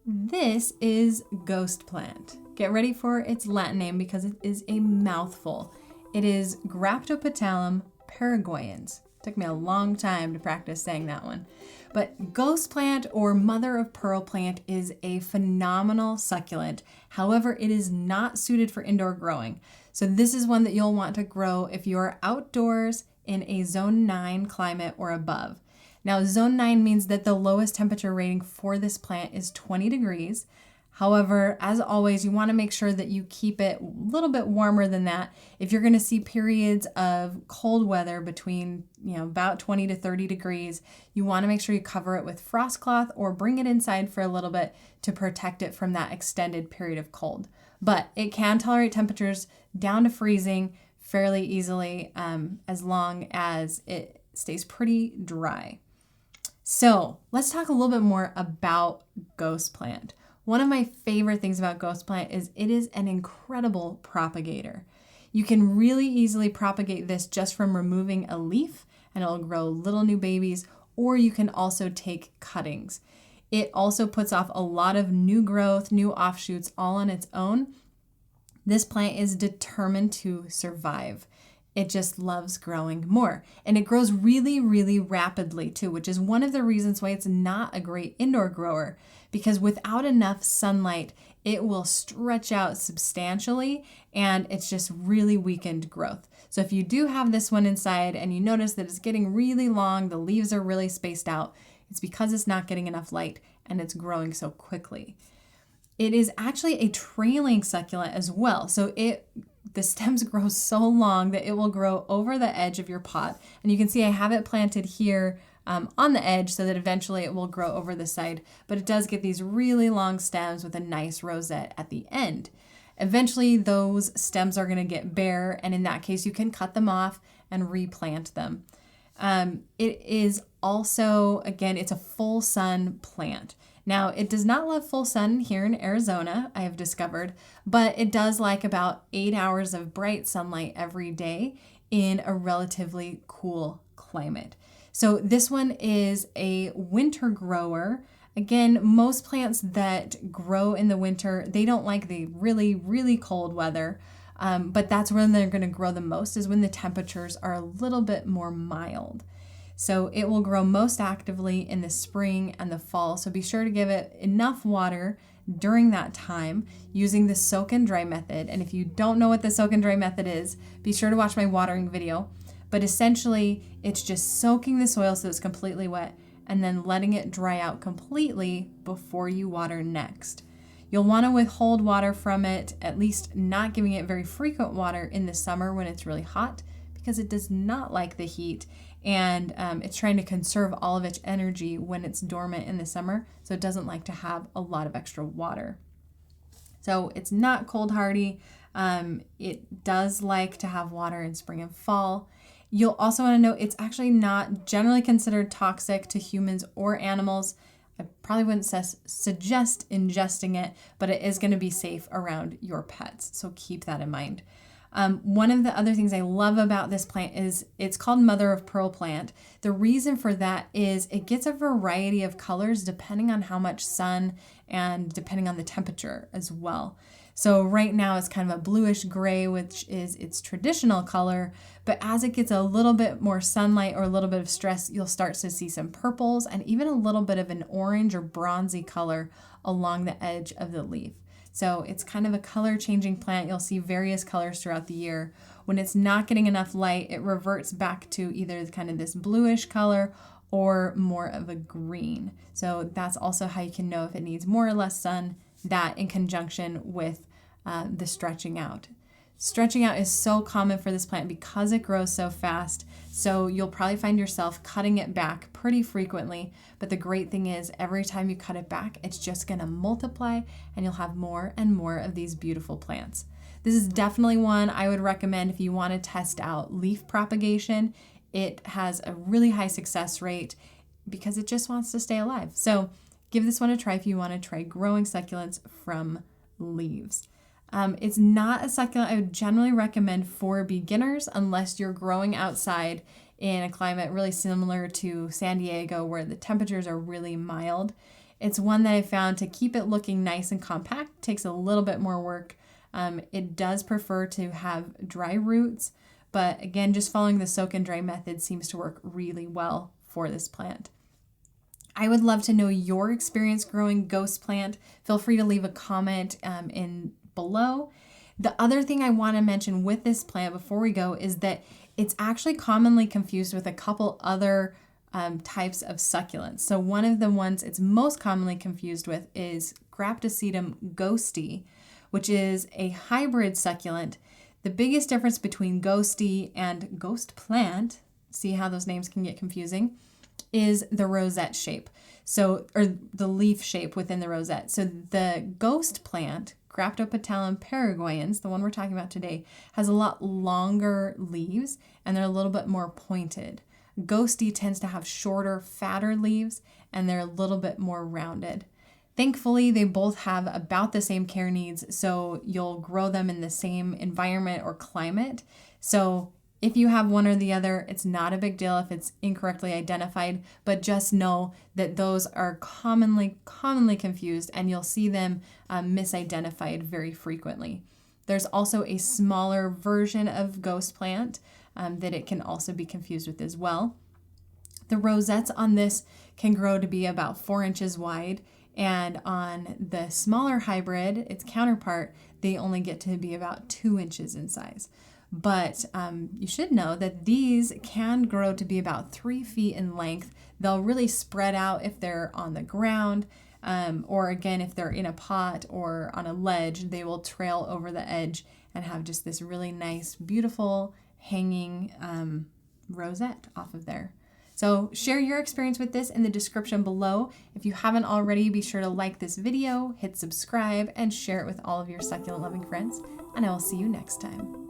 This is ghost plant. Get ready for its Latin name because it is a mouthful. It is Graptopetalum paraguayense. Took me a long time to practice saying that one. But ghost plant or mother of pearl plant is a phenomenal succulent. However, it is not suited for indoor growing. So this is one that you'll want to grow if you're outdoors in a zone 9 climate or above. Now, zone 9 means that the lowest temperature rating for this plant is 20 degrees. However, as always, you want to make sure that you keep it a little bit warmer than that. If you're going to see periods of cold weather between, about 20 to 30 degrees, you want to make sure you cover it with frost cloth or bring it inside for a little bit to protect it from that extended period of cold. But it can tolerate temperatures down to freezing fairly easily as long as it stays pretty dry. So let's talk a little bit more about ghost plant. One of my favorite things about ghost plant is it is an incredible propagator. You can really easily propagate this just from removing a leaf and it'll grow little new babies, or you can also take cuttings. It also puts off a lot of new growth, new offshoots all on its own. This plant is determined to survive. It just loves growing more. And it grows really, really rapidly too, which is one of the reasons why it's not a great indoor grower, because without enough sunlight, it will stretch out substantially and it's just really weakened growth. So if you do have this one inside and you notice that it's getting really long, the leaves are really spaced out, it's because it's not getting enough light and it's growing so quickly. It is actually a trailing succulent as well. So the stems grow so long that it will grow over the edge of your pot. And you can see I have it planted here on the edge so that eventually it will grow over the side. But it does get these really long stems with a nice rosette at the end. Eventually those stems are going to get bare, and in that case you can cut them off and replant them. It is also, again, it's a full sun plant. Now, it does not love full sun here in Arizona, I have discovered, but it does like about 8 hours of bright sunlight every day in a relatively cool climate. So this one is a winter grower. Again, most plants that grow in the winter, they don't like the really, really cold weather, but that's when they're going to grow the most, is when the temperatures are a little bit more mild. So it will grow most actively in the spring and the fall. So be sure to give it enough water during that time using the soak and dry method. And if you don't know what the soak and dry method is, be sure to watch my watering video. But essentially, it's just soaking the soil so it's completely wet and then letting it dry out completely before you water next. You'll want to withhold water from it, at least not giving it very frequent water in the summer when it's really hot, because it does not like the heat. And it's trying to conserve all of its energy when it's dormant in the summer, so it doesn't like to have a lot of extra water. So it's not cold hardy. It does like to have water in spring and fall. You'll also want to know it's actually not generally considered toxic to humans or animals. I probably wouldn't suggest ingesting it, but it is going to be safe around your pets, so keep that in mind. One of the other things I love about this plant is it's called mother of pearl plant. The reason for that is it gets a variety of colors depending on how much sun and depending on the temperature as well. So right now it's kind of a bluish-grey, which is its traditional color, but as it gets a little bit more sunlight or a little bit of stress, you'll start to see some purples and even a little bit of an orange or bronzy color along the edge of the leaf. So it's kind of a color changing plant. You'll see various colors throughout the year. When it's not getting enough light, it reverts back to either kind of this bluish color or more of a green. So that's also how you can know if it needs more or less sun, that in conjunction with the stretching out. Stretching out is so common for this plant because it grows so fast. So you'll probably find yourself cutting it back pretty frequently. But the great thing is every time you cut it back, it's just going to multiply and you'll have more and more of these beautiful plants. This is definitely one I would recommend if you want to test out leaf propagation. It has a really high success rate because it just wants to stay alive. So give this one a try if you want to try growing succulents from leaves. It's not a succulent I would generally recommend for beginners unless you're growing outside in a climate really similar to San Diego where the temperatures are really mild. It's one that I found to keep it looking nice and compact takes a little bit more work. It does prefer to have dry roots, but again, just following the soak and dry method seems to work really well for this plant. I would love to know your experience growing ghost plant. Feel free to leave a comment in below. The other thing I want to mention with this plant before we go is that it's actually commonly confused with a couple other types of succulents. So one of the ones it's most commonly confused with is Graptopetalum ghosty, which is a hybrid succulent. The biggest difference between ghosty and ghost plant, see how those names can get confusing, is the rosette shape. So, or the leaf shape within the rosette. So the ghost plant, Graptopetalum paraguayense, the one we're talking about today, has a lot longer leaves and they're a little bit more pointed. Ghosty tends to have shorter, fatter leaves and they're a little bit more rounded. Thankfully, they both have about the same care needs, so you'll grow them in the same environment or climate. So if you have one or the other, it's not a big deal if it's incorrectly identified, but just know that those are commonly confused and you'll see them misidentified very frequently. There's also a smaller version of ghost plant that it can also be confused with as well. The rosettes on this can grow to be about 4 inches wide, and on the smaller hybrid, its counterpart, they only get to be about 2 inches in size. But you should know that these can grow to be about 3 feet in length. They'll really spread out if they're on the ground, or again, if they're in a pot or on a ledge, they will trail over the edge and have just this really nice, beautiful hanging rosette off of there. So share your experience with this in the description below. If you haven't already, be sure to like this video, hit subscribe, and share it with all of your succulent loving friends. And I will see you next time.